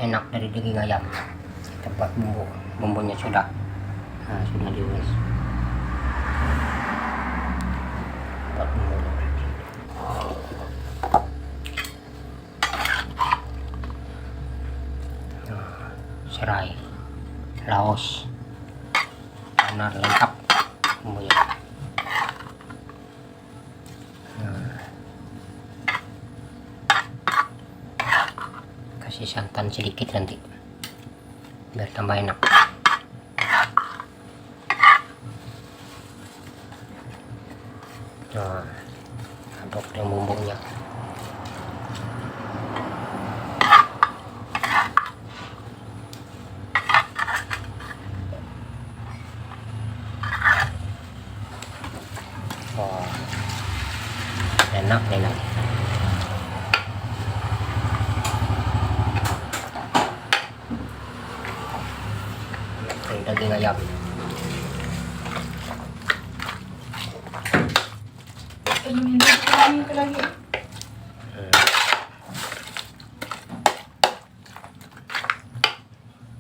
enak dari daging ayam. Kita buat bumbunya sudah diulek. Buat bumbunya. Serai, laos, benar lengkap bumbunya. Kasih santan sedikit nanti biar tambah enak. Aduk dengan bumbunya. Enak nanti. Daging ayam.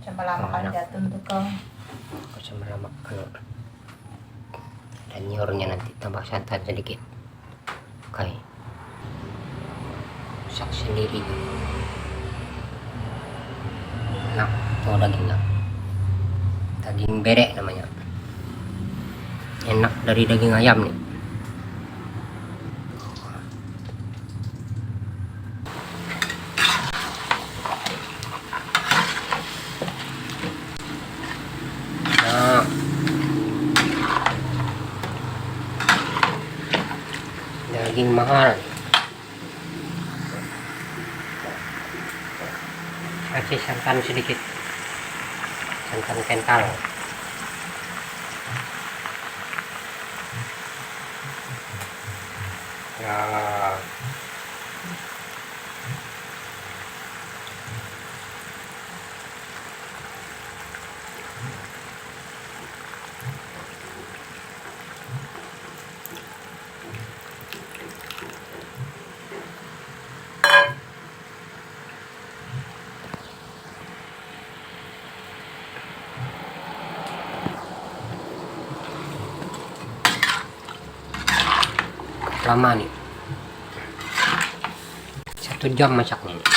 Coba makan jatuh tuh kau. Coba makan. Dan nyurnya nanti tambah santan sedikit. Oke. Masak sendiri. Nah, tuh dagingnya. Daging berek namanya. Enak dari daging ayam nih. Nah, daging mahal. Kasih santan sedikit. Santan kental. Nah, lama nih, 1 jam masaknya nih.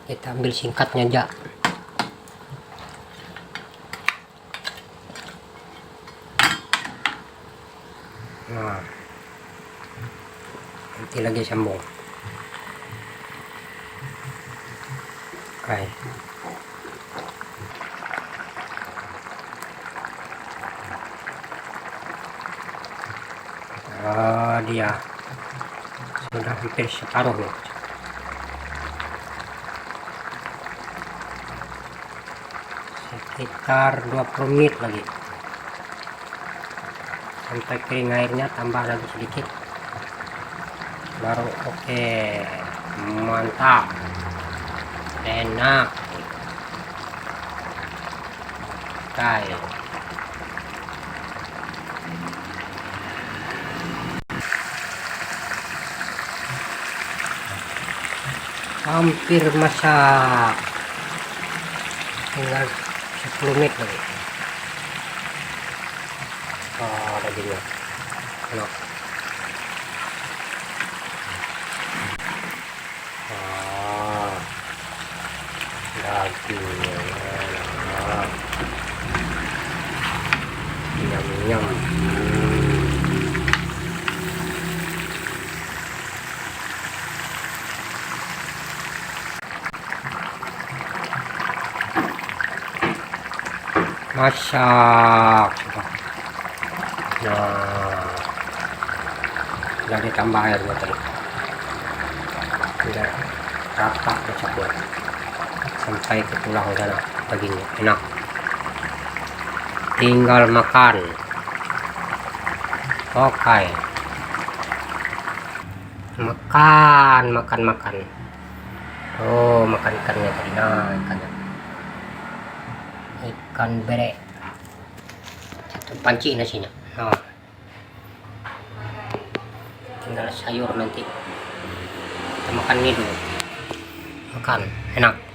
Kita ambil singkatnya aja. Nah, nanti lagi sambung. Oke. Dia sudah hampir separuh nih. Sekitar 20 menit lagi sampai kering airnya, tambah lagi sedikit baru oke. Mantap, enak. Kayak hampir masak, tinggal 10 menit lagi. Dagingnya enak. Dagingnya enak. Nyam-nyam. Masak. Nah, udah ditambah airnya tadi. Udah rata masaknya sampai ke tulang sana dagingnya enak. Tinggal makan. Oke. Makan. Oh, makan ikannya tadi. Nah, ikan berek. Satu panci nasinya. Nah, tinggal sayur nanti kita makan ini dulu, makan enak.